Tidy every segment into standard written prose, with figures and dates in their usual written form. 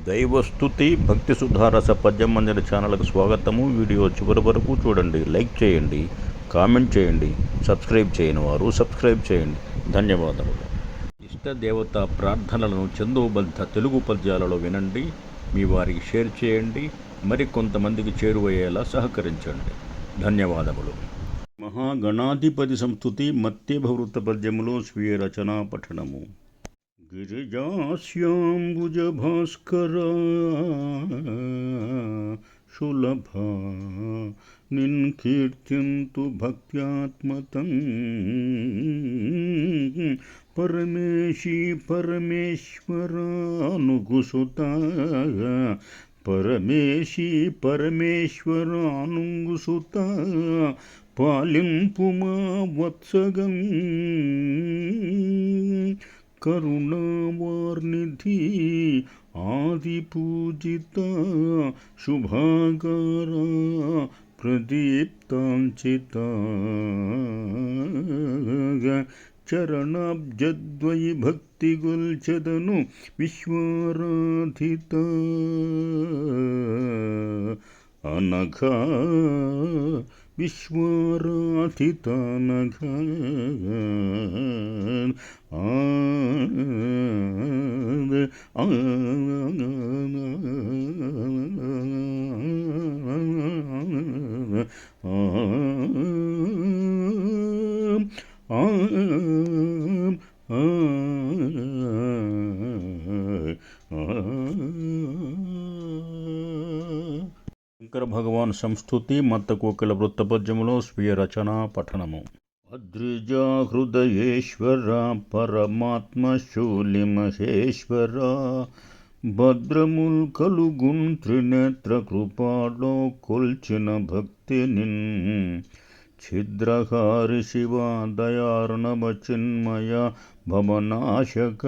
దైవస్తుతి భక్తి సుధారస పద్యం మందిర ఛానల్కు స్వాగతము. వీడియో చివరి వరకు చూడండి, లైక్ చేయండి, కామెంట్ చేయండి. సబ్స్క్రైబ్ చేయని వారు సబ్స్క్రైబ్ చేయండి. ధన్యవాదములు. ఇష్టదేవత ప్రార్థనలను చందోబద్ధ తెలుగు పద్యాలలో వినండి. మీ వారికి షేర్ చేయండి. మరికొంతమందికి చేరువయ్యేలా సహకరించండి. ధన్యవాదములు. మహాగణాధిపతి సంస్తుతి మత్యభవృత పద్యములో స్వీయ రచనా పఠనము. గిరిజాస్యాంబుజభాస్కరా సులభా నిన్కీర్తింతు భక్త్యాత్మతం పరమేశీ పరమేశ్వరానుగుసుత పరమేశీ పరమేశ్వరానుగుసుత పాలింపుమా వత్సగం కరుణావార్నిధి ఆదిపూజిత శుభాగార ప్రదీప్తాంచిత చరణాబ్జద్వయి భక్తి గొల్చెదను విశ్వారాధిత అనఘా విశ్వారాధితానఘా శంకర భగవాన్ సంస్తుతి మత్తకోకిల వృత్తపద్యములో స్వీయ రచనా పఠనము. అద్రిజా హృదయేశ్వర పరమాత్మ శూలి మహేశ్వర భద్రముల్ కలుగున్ త్రినేత్ర కృపాలో కొల్చిన భక్తి నిన్ ఛిద్రహారి శివ దయార్ణవ చిన్మయ భవనాశక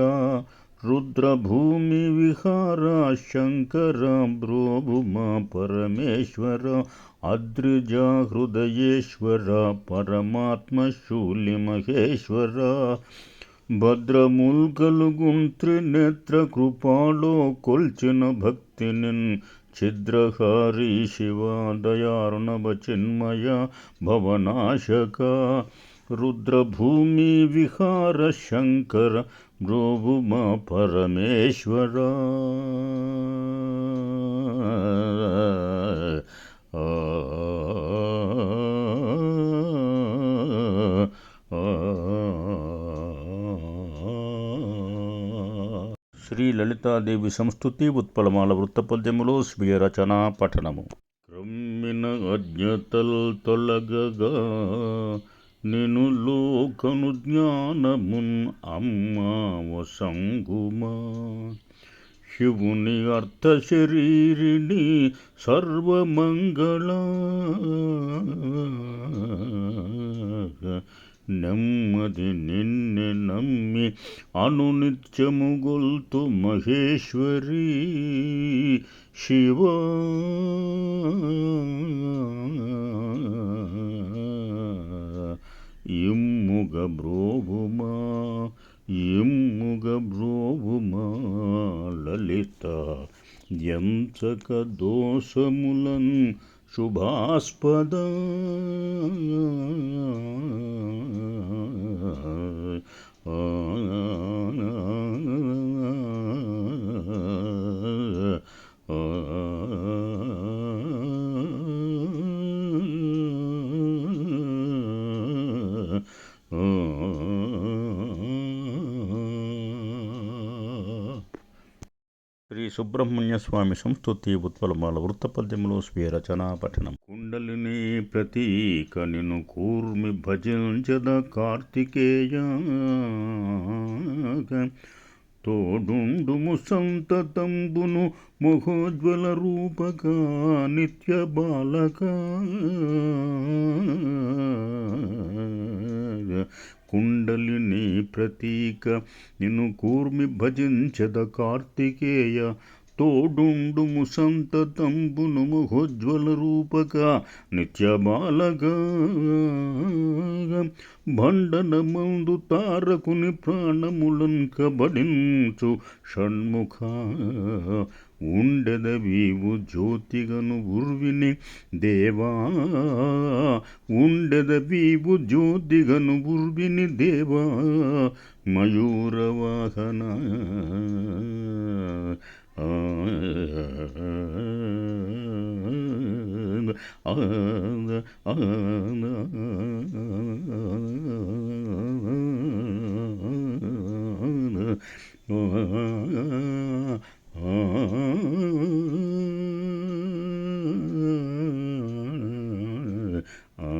రుద్రభూమి విహార శంకర బ్రోభుమా పరమేశ్వర అద్రిజా హృదయేశ్వర పరమాత్మ శూలి మహేశ్వర భద్రముల్ కలుగున్ త్రినేత్ర కృపాలో కొల్చిన భక్తినిన్ ఛిద్రహారి శివ దయార్ణవ చిన్మయ భవనాశక రుద్రభూమి విహార శంకర బ్రోభుమా పరమేశ్వర శ్రీ లలితాదేవి సంస్తుతి ఉత్పలమాల వృత్తపద్యములో స్వీయ రచనా పఠనము. క్రమ్మిన అజ్ఞతల్ తొలగగా నిను లోకను జ్ఞానమున్ అమ్మావ సంగుమా శివుని అర్థ శరీరిణి సర్వమంగళ నెమ్మది నిన్నే నమ్మి అనునిత్యము గొల్తు మహేశ్వరీ శివ ఇమ్ముగ బ్రోభుమా ఇమ్ముగ బ్రోభుమా లలిత ఎంచక దోషములన్ శుభాస్పద శ్రీ సుబ్రహ్మణ్య స్వామి సంస్తుతి ఉత్పలమాల వృత్తపద్యములో స్వీయ రచనా పఠనం. కుండలిని ప్రతీక నిను కూర్మి భజించద కార్తికేయ తోడుండుము సంతతంబును మహోజ్వల రూపక నిత్య బాలక కుండలిని ప్రతీక నిన్ను కూర్మి భజించద కార్తికేయ తోడుండుము సంతతంబును మహోజ్వల రూపక నిత్య బాలక భండనమందు తారకుని ప్రాణములన్ కబడించు షణ్ముఖ ఉండెదవీవు జ్యోతిగను ఉర్విని దేవా ఉండెదవీవు జ్యోతిగను ఉర్విని దేవా మయూరవాహన ఆ